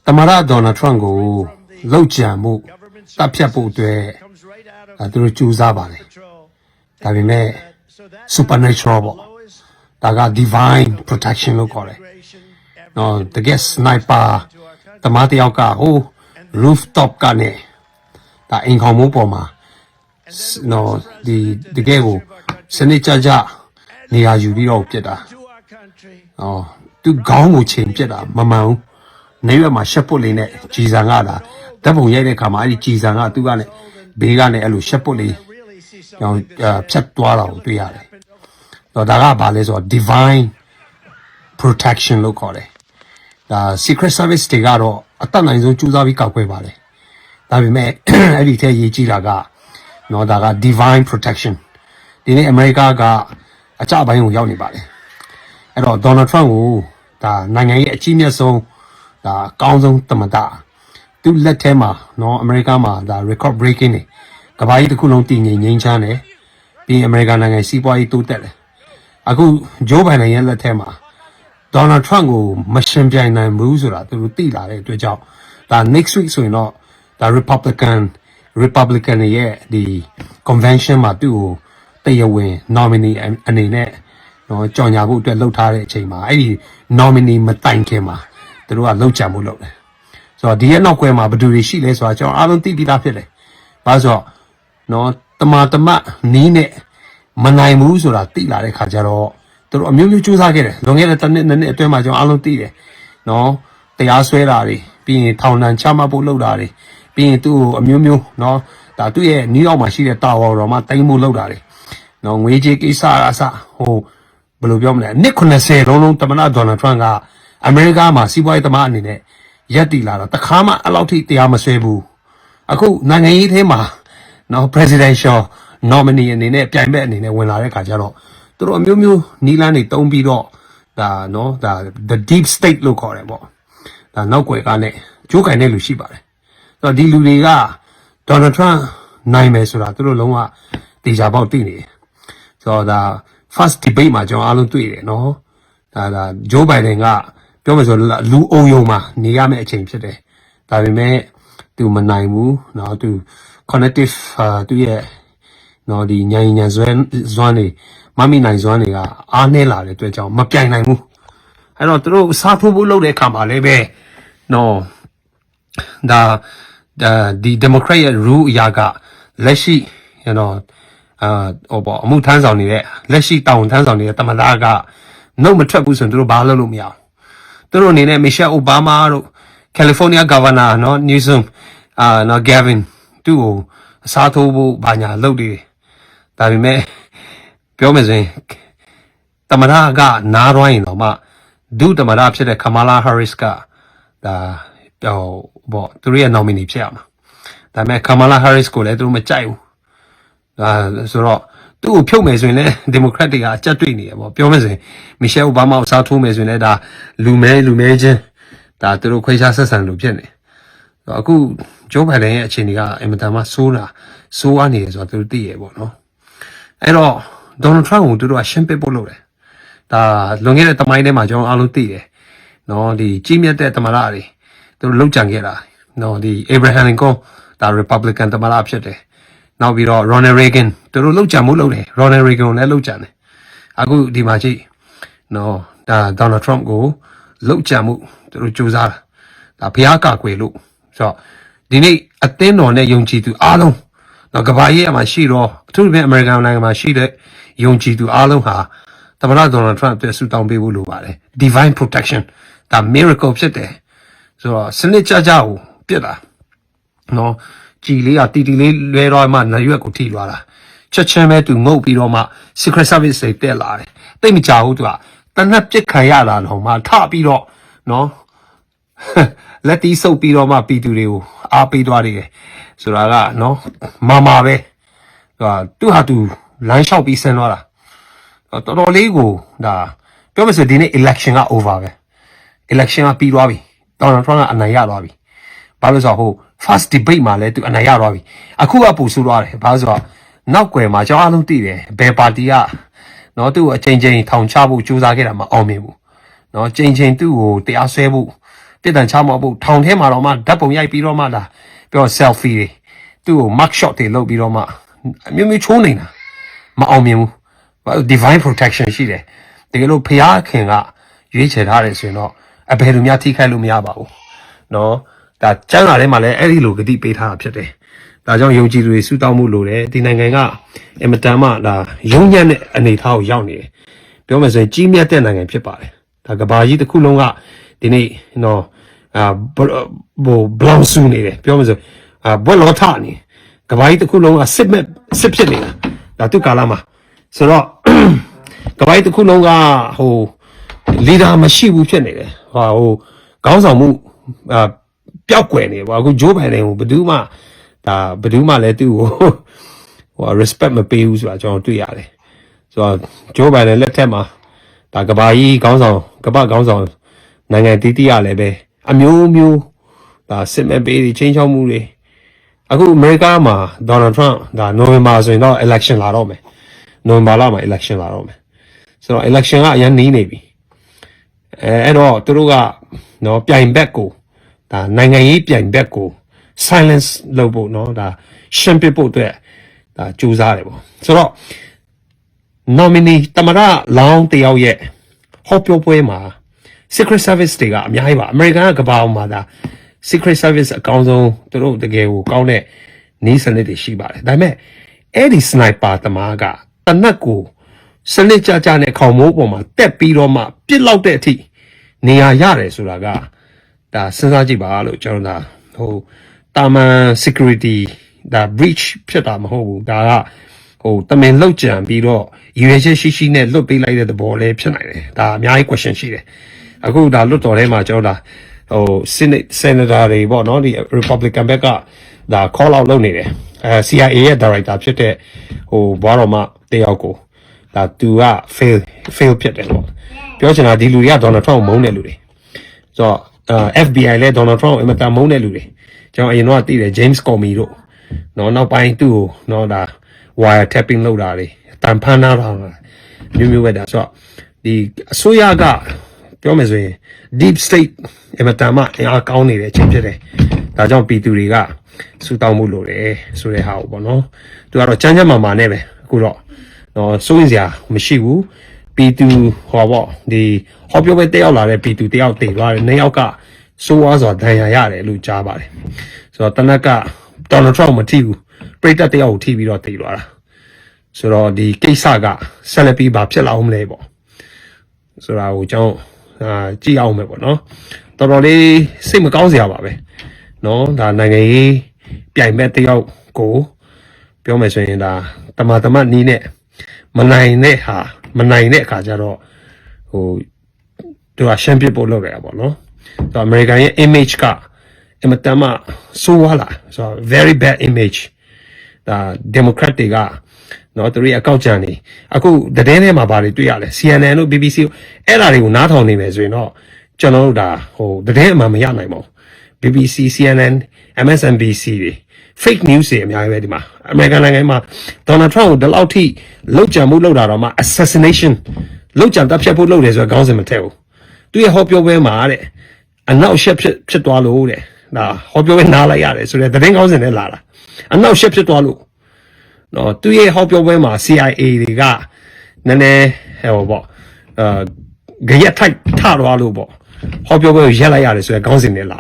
တမရဒေါ်နယ်ထရန့်ကိုလောက်ကြံမှုတပ်ဖြတ်ဖို့အတွက်သူတို့ကြိုးစားပါတယ်ဒါပေမဲ့ supernatural ပေါ့ဒါက divine protection လို့ခေါ်တယ်နော်တကယ် sniper တမတယောက်ကဟို rooftop ကနေဒါအင်ခေါင်မိုးပေါ်မှာနော်ဒီတကယ်ကိုစနစ်ကြကြနေရာယူပြီးတော့ပြစ်တာသူခေါင်းကိုချိန်ပြစ်တာမမှန်ဘူးနေရွက်မှာရှက်ပုတ်လေးနဲ့ကြည်စံကလာဓာတ်ပုံရိုက်တဲ့ခါမှာအဲ့ဒီကြည်စံကသူကလည်းဘေးကနေအဲ့လိုရှက်ပုတ်လေးရောင်ဖြတ်သွားတာကိုတွေ့ရတယ်တော့ဒါကဘာလဲဆိုတော့ divine protection လို့ခေါ်တယ်ဒါ secret service တွေကတော့အသက်နိုင်ဆုံးကြိုးစားပြီးကောက်ွယ်ပါတယ်ဒါပေမဲ့အဲ့ဒီထဲရေးကြည့်တာကနော်ဒါက divine protection ဒီနေ့အမေရိကကအကြပိုင်းကိုရောက်နေပါတယ်အဲ့တော့ Donald Trump ကိုဒါနိုင်ငံရဲ့အကြီးမြတ်ဆုံးဒါအကောင်းဆုံးသမ္မတသူလက်ထဲမှာနော်အမေရိကမှာဒါ record breaking နေကမ္ဘာကြီးတစ်ခုလုံးတည်ငြိမ်ငြိမ်းချမ်းတယ်ပြီးအမေရိကန်နိုင်ငံစီးပွားရေးတိုးတက်တယ်အခုဂျိုးဘိုင်ဒန်ရဲ့လက်ထဲမှာ Donald Trump ကိုမရှင်ပြိုင်နိုင်ဘူးဆိုတာသူတို့သိလာတဲ့အတွက်ကြောင့်ဒါ next week ဆိုရင်တော့ဒါ Republican ရဲ့ဒီ convention မှာသူ့ကိုတရားဝင် nominee အနေနဲ့နော်ကြော်ညာဖို့အတွက်လှုပ်ထားတဲ့အချိန်မှာအဲ့ဒီ nominee မတိုင်ခင်မှာသူတို့ကလှုပ်ကြံမှုလုပ်တယ်ဆိုတော့ဒီရဲ့နောက်ကွယ်မှာဘယ်သူတွေရှိလဲဆိုတာကျွန်တော်အားလုံးသိပြီးသားဖြစ်တယ်ဘာလို့ဆိုတော့နော်တမနီးနဲ့မနိုင်ဘူးဆိုတာသိလာတဲ့ခါကျတော့သူတို့အမျိုးမျိုးစူးစမ်းခဲ့တယ်လွန်ခဲ့တဲ့တစ်နှစ်အတွင်းမှာကျွန်တော်အားလုံးသိတယ်နော်တရားစွဲတာတွေပြီးရင်ထောင်ဒဏ်ချမှတ်ဖို့လုပ်တာတွေပြီးရင်သူ့ကိုအမျိုးမျိုးနော်ဒါသူ့ရဲ့နယူးယောက်မှာရှိတဲ့တာဝါတော်မှာတိုင်းမှုလုပ်တာတွေနော်ငွေကြေးကိစ္စအစဟိုဘယ်လိုပြောမလဲနှစ်90လုံးသမ္မတဒေါ်နယ်ထရန့်ကအမေရိကမှာစီးပွားရေးသမားအနေနဲ့ရက်တီလာတော့တခါမှအဲ့လောက်ထိတရားမဆွဲဘူးအခုနိုင်ငံရေးထဲမှာနော် presidential nominee အနေနဲ့ပြိုင်ဘက်အနေနဲ့ဝင်လာတဲ့ခါကျတော့သူတို့အမျိုးမျိုးနီးလန်းတွေတုံးပြီးတော့ဒါနော်ဒါ the deep state လို့ခေါ်တယ်ပေါ့ဒါနောက်ွယ်ကနဲ့ကြိုးကင်တဲ့လူရှိပါတယ်ဆိုတော့ဒီလူတွေကဒေါ်နယ်ထရန့်နိုင်မယ်ဆိုတာသူတို့လုံးဝတေချာပေါက်သိနေတယ်ဆိုတော့ဒါ first debate မှာကျွန်တော်အားလုံးတွေ့တယ်နော်ဒါဂျိုးဘိုင်ဒန်ကပြောမယ်ဆိုလူအုံယုံမှာနေရမယ့်အချိန်ဖြစ်တယ်ဒါပေမဲ့သူမနိုင်ဘူးနော်သူ cognitive သူရဲ့နော်ဒီဉာဏ်စွမ်းနေမမိနိုင်စွမ်းတွေကအားနည်းလာတဲ့အတွက်ကြောင့်မပြိုင်နိုင်ဘူးအဲ့တော့သူတို့စားထိုးဖို့လုပ်တဲ့အခါမှာလည်းပဲနော်ဒါဒီ Democrat ရဲ့ rule အရာကလက်ရှိနော်ဟိုပေါ့အမှုထမ်းဆောင်နေတဲ့လက်ရှိတာဝန်ထမ်းဆောင်နေတဲ့တမန်သားကနှုတ်မထွက်ဘူးဆိုရင်သူတို့ဘာလုပ်လို့မရဘူးသူတို့အနေနဲ့ Michelle Obama တို့ California Governor နော် Newsom နော် Gavin သူ့ကိုအစားထိုးဖို့ဘာညာလုပ်တယ်ဒါပေမဲ့ပြောမယ်ဆိုရင်တမန်သားကနားရွိုင်းတော့မှဒုတမန်သားဖြစ်တဲ့ Kamala Harris ကဒါပေါ့သူရဲ့ nominee ဖြစ်ရမှာဒါပေမဲ့ Kamala Harris ကိုလည်းသူတို့မကြိုက်ဘူးဆိုတော့သူ့ကိုဖြုတ်မယ်ဆိုရင်လည်း Democrat တွေကအကြက်တွေ့နေရပေါ့ပြောမယ်ဆိုရင် Michelle Obama ကိုစားထိုးမယ်ဆိုရင်လည်းဒါလူမဲချင်းဒါသူတို့ခွဲခြားဆက်ဆံလို့ဖြစ်နေအခုဂျိုးဘိုင်ဒန်ရဲ့အခြေအနေကအင်မတန်မှဆိုးဝါးနေတယ်ဆိုတော့သူတို့သိရပေါ့နော်အဲ့တော့ Donald Trump ကိုသူတို့ကရှင်းပစ်ဖို့လုပ်တယ်ဒါလွန်ခဲ့တဲ့တမိုင်းထဲမှာကျွန်တော်အားလုံးသိတယ်နော်ဒီကြီးမြတ်တဲ့သမ္မတတွေသူတို့လောက်ကြံခဲ့တာနော်ဒီ Abraham Lincoln ဒါ Republican သမ္မတဖြစ်တယ်နောက်ပြီးတော့ Ronald Reagan သူတို့လောက်ကြံမှုလုပ်တယ် Ronald Reagan ကိုလည်းလောက်ကြံတယ်အခုဒီမှာကြည့်နော်ဒါ Donald Trump ကိုလောက်ကြံမှုသူတို့စူးစမ်းတာဒါဘုရားကာကွယ်လို့ဆိုတော့ဒီနေ့အသင်းတော်နဲ့ယုံကြည်သူအားလုံးနော်ကမ္ဘာကြီးမှာရှိတော့အထူးသဖြင့်အမေရိကန်နိုင်ငံမှာရှိတဲ့ယုံကြည်သူအားလုံးဟာသမ္မတ Donald Trump အတွက်ဆုတောင်းပေးဖို့လိုပါတယ် divine protection ဒါ miracle ဖြစ်တယ်ဆိုတော့စနစ်ကြကြကိုပြစ်တာနော်ကြည်လေးကတီလေးလွဲတော့မှနာရွက်ကိုထိသွားတာချက်ချင်းပဲသူငုတ်ပြီးတော့မှ secret service တွေတက်လာတယ်တိတ်မကြဘူးသူကတနက်ပြစ်ခံရတာတော့မှထပြီးတော့နော်လက်တီးဆုပ်ပြီးတော့မှပြည်သူတွေကိုအားပေးသွားတယ်ဆိုတာကနော်မာပဲသူဟာသူလမ်းလျှောက်ပြီးဆင်းသွားတာတော်တော်လေးကိုဒါပြောမစဒီနေ့ election က over ပဲ election ကပြီးသွားပြီ Donald Trump ကအနိုင်ရသွားပြီဘာလို့ဆိုတော့ဟို first debate မှာလည်းသူအနိုင်ရသွားပြီအခုကပူဆိုးသွားတယ်ဘာလို့ဆိုတော့နောက်ွယ်မှာကျွန်တော်အားလုံးသိတယ်ဘယ်ပါတီကနော်သူ့ကိုအချိန်ထောင်ချဖို့ကြိုးစားခဲ့တာမှအောင်မြင်ဘူးနော်ချိန်သူ့ကိုတရားစွဲဖို့ တစ်တန်ချမဟုတ်ဘူးထောင်ထဲမှာတော့မှဓာတ်ပုံရိုက်ပြီးတော့မှဒါပြော selfie တွေသူ့ကို mark shot တွေလုပ်ပြီးတော့မှအမျိုးမျိုးချိုးနေတာမအောင်မြင်ဘူး divine protection ရှိတယ်တကယ်လို့ဖျားခင်ကရွေးချယ်ထားတယ်ဆိုရင်တော့အဘယ်လိုများထိခိုက်လို့မရပါဘူးနော်ဒါကျမ်းစာထဲမှာလည်းအဲ့ဒီလိုဂတိပေးထားတာဖြစ်တယ်ဒါကြောင့်ယုံကြည်သူတွေစုတောင်းမှုလိုတယ်ဒီနိုင်ငံကအင်မတန်မှဒါရုံညံ့တဲ့အနေအထားကိုရောက်နေတယ်ပြောမယ်ဆိုရင်ကြီးမြတ်တဲ့နိုင်ငံဖြစ်ပါတယ်ဒါကဘာကြီးတစ်ခုလုံးကဒီနေ့နော်ဘလောင်ဆူနေတယ်ပြောမယ်ဆိုဘွက်လောထနေကဘာကြီးတစ်ခုလုံးကစစ်ဖြစ်နေတာဒါသူကာလမှာဆိုတော့ကဘာကြီးတစ်ခုလုံးကဟိုလီဒါမရှိဘူးဖြစ်နေတယ်ဟိုခေါင်းဆောင်မှုပျောက်ကွယ်နေပေါ့အခုဂျိုးဘိုင်ဒန်ကိုဘယ်သူမှလည်းသူ့ကိုဟို respect မပေးဘူးဆိုတာကျွန်တော်တွေ့ရတယ်ဆိုတော့ဂျိုးဘိုင်ဒန်လက်ထက်မှာဒါကဘာကြီးခေါင်းဆောင်ကဘာခေါင်းဆောင်နိုင်ငံတီးတီးရလည်းပဲအမျိုးမျိုးဒါစစ်မဲ့ပေးတွေချင်းချောက်မှုတွေအခုအမေရိကမှာဒေါ်နယ်ထရန့်ဒါနိုဝင်ဘာဆိုရင်တော့ election လာတော့မယ်နိုဝင်ဘာလမှာ election လာတော့မယ်ဆိုတော့ election ကအရင်နီးနေပြီအဲ့တော့သူတို့ကနော်ပြိုင်ဘက်ကိုဒါနိုင်ငံရေးပြိုင်ဘက်ကို silence လုပ်ဖို့နော်ဒါရှင်းပြဖို့အတွက်ဒါကြိုးစားတယ်ပေါ့ဆိုတော့ nominee တမရလောင်းတယောက်ရဲ့ဟောပြောပွဲမှာ secret service တွေကအများကြီးပါအမေရိကန်ကကဘာမှာဒါ secret service အကောင်းဆုံးသူတို့တကယ်ကိုကောင်းတဲ့နီးစနစ်တွေရှိပါတယ်ဒါပေမဲ့အဲ့ဒီ sniper တမားကတနက်ကိုစနစ်ကြကြနဲ့ခေါင်မိုးပေါ်မှာတက်ပြီးတော့မှပြစ်လောက်တဲ့အထိနေရာရတယ်ဆိုတာကဒါစဉ်းစားကြည့်ပါလို့ကျွန်တော်ဟိုတာမန် security ဒါ breach ဖြစ်တာမဟုတ်ဘူးဒါကဟိုတမင်လောက်ကြံပြီးတော့ရွေးချက်ရှိနဲ့လွတ်ပေးလိုက်တဲ့သဘောလေးဖြစ်နိုင်တယ်ဒါအများကြီး question ရှိတယ်အခုဒါလွတ်တော်ထဲမှာကျွန်တော်ဟို senator တွေပေါ့နော်ဒီ Republican ဘက်ကဒါ call out လုပ်နေတယ်CIA ရဲ့ director ဖြစ်တဲ့ဟိုဘွားတော်မတယောက်ကိုဒါသူက fail ဖြစ်တယ်ပေါ့ပြောချင်တာဒီလူတွေက Donald Trump ကိုမုန်းတဲ့လူတွေဆိုတော့FBI လဲ Donald Trump ကိုအင်မတန်မုန်းတဲ့လူတွေကျွန်တော်အရင်တော့သိတယ် James Comey တို့နော်နောက်ပိုင်းသူ့ကိုနော်ဒါ wire tapping လုပ်တာတွေတန်ဖန်နာတာမျိုးပဲဒါဆိုတော့ဒီအစိုးရကပြောမယ်ဆိုရင် deep state အမတန်မှအားကောင်းနေတဲ့အချိန်ဖြစ်တယ်ဒါကြောင့်ပြည်သူတွေကစူတောင်းမှုလိုတယ်ဆိုတဲ့ဟာကိုပေါ့နော်သူကတော့ချမ်းချမ်းမာမာနဲ့ပဲအခုတော့နော်စိုးရင်စရာမရှိဘူးပြည်သူဟောပေါ့ဒီဟောပြောပဲတက်ရောက်လာတဲ့ပြည်သူတယောက်တည်သွားတယ်နှစ်ယောက်ကစိုးဝါစွာဒဏ်ရာရတယ်လို့ကြားပါတယ်ဆိုတော့တနက်ကဒေါ်နယ်ထရန့်မထိဘူးပရိသတ်တယောက်ကိုထိပြီးတော့တည်သွားတာဆိုတော့ဒီကိစ္စကဆက်လက်ပြီးဖြစ်လာအောင်မလဲပေါ့ဆိုတာကိုကျွန်တော်ကြည့်အောင်မယ်ပေါ့နော်တော်တော်လေးစိတ်မကောင်းစရာပါပဲနော်ဒါနိုင်ငံရေးပြိုင်မဲ့တယောက်ကိုပြောမယ်ဆိုရင်ဒါတမနီးနဲ့မနိုင်တဲ့အခါကျတော့ဟိုသူကရှမ်းပြစ်ဖို့လုပ်ရတာပေါ့နော်ဆိုတော့အမေရိကန်ရဲ့ image ကအင်မတန်မှဆိုးဝါးလာဆိုတော့ very bad image ဒါ democrat တွေကနော်သူတို့အကောက်ကြံနေအခုသတင်းထဲမှာဗာတွေတွေ့ရလဲ CNN တို့ BBC အဲ့ဒါတွေကိုနားထောင်နေမယ်ဆိုရင်တော့ကျွန်တော်တို့ဒါဟိုသတင်းအမှန်မရနိုင်ပါဘူး BBC CNN MSNBC တွေ fake news တွေအများကြီးပဲဒီမှာအမေရိကန်နိုင်ငံမှာဒေါ်နယ်ထရန့်ကိုဒီလောက်ထိလောက်ကြံမှုလောက်တာတော့မှ assassination လောက်ကြံတပ်ဖြတ်ဖို့လုပ်တယ်ဆိုတော့ခေါင်းစဉ်မထည့်ဘူးသူရဲ့ဟောပြောပွဲမှာတဲ့အနောက်ရှက်ဖြစ်သွားလို့တဲ့ဒါဟောပြောပွဲနားလိုက်ရတယ်ဆိုတော့သတင်းခေါင်းစဉ်နဲ့လာတာအနောက်ရှက်ဖြစ်သွားလို့နော်သူရဲ့ဟောပြောပွဲမှာ CIA တွေကနည်းနည်းဟိုပေါ့ဂရက်ထိုက်ထသွားလို့ပေါ့ဟောပြောပွဲကိုရက်လိုက်ရတယ်ဆိုတော့ခေါင်းစဉ်နဲ့လာ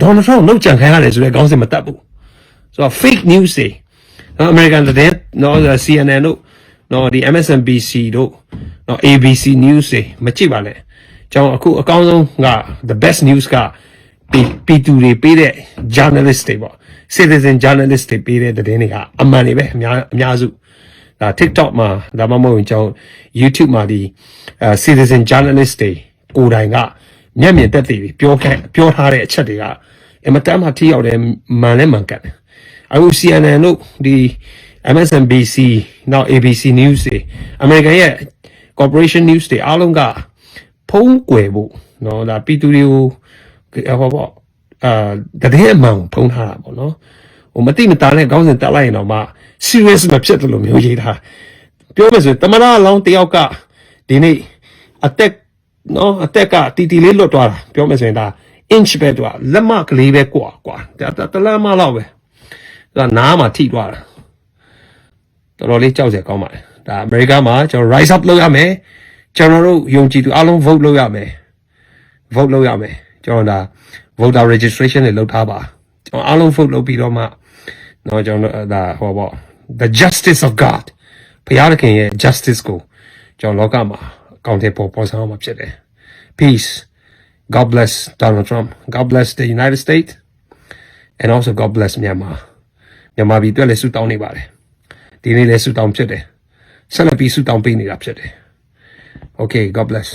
ဒေါ်နယ်ထရန့်လောက်ကြံခိုင်းရတယ်ဆိုတော့ခေါင်းစဉ်မတတ်ဘူးဆိုတော့ fake news တွေနော် American သတင်းနော် CNN တို့နော်ဒီ MSNBC တို့နော် ABC news တွေမကြည့်ပါနဲ့ကျွန်တော်အခုအကောင်းဆုံးက the best news ကပြည်သူတွေပေးတဲ့ journalist တွေပေါ့ citizen journalist တွေပေးတဲ့သတင်းတွေကအမှန်တွေပဲအများစုဒါ TikTok မှာဒါမှမဟုတ်ကျွန်တော် YouTube မှာဒီcitizen journalist တွေကိုယ်တိုင်ကမျက်မြင်သက်သေပြောထားတဲ့အချက်တွေကအင်မတန်မှထိရောက်တယ်မှန်လဲမှန်ကန်တယ်အခု CNN တို့ဒီ MSNBC နောက် ABC News တွေ American ရဲ့ corporation news တွေအားလုံးကဖုံးကွယ်ဖို့နော်ဒါပြည်သူတွေကိုဟောပေါ့တကယ်မှန်ဖုံးထားတာပေါ့နော်ဟိုမတိမတာနဲ့ခေါင်းစဉ်တက်လိုက်ရင်တော့မှ serious မဖြစ်တယ်လို့မျိုးရေးထားပြောမယ်ဆိုတမနာလောင်းတယောက်ကဒီနေ့အသက်ကတီတီလေးလွတ်သွားတာပြောမယ်ဆိုရင်ဒါ inch ပဲသူကလက်မကလေးပဲကွာတလမ်းမလောက်ပဲသူကနားမှာထိသွားတာတော်တော်လေးကြောက်စရာကောင်းပါတယ်ဒါအမေရိကန်မှာကျွန်တော် rise up လုပ်ရမယ်ကျွန်တော်တို့ယုံကြည်သူအားလုံး vote လုပ်ရမယ်ကျွန်တော်ဒါ voter registration တွေလုပ်ထားပါကျွန်တော်အားလုံး vote လုပ်ပြီးတော့မှတော့ကျွန်တော်ဒါဟောပေါ့ the justice of God ဘုရားသခင်ရဲ့ justice ကိုကျွန်တော်လောကမှာအကောင့်ထဲပေါ်ဆောင်မှာဖြစ်တယ် peace God bless Donald Trump God bless the United States and also God bless Myanmar ပြည်အတွက်လည်းဆုတောင်းနေပါတယ်ဒီနေ့လည်းဆုတောင်းဖြစ်တယ်ဆက်လက်ပြီးဆုတောင်းပေးနေတာဖြစ်တယ် okay God bless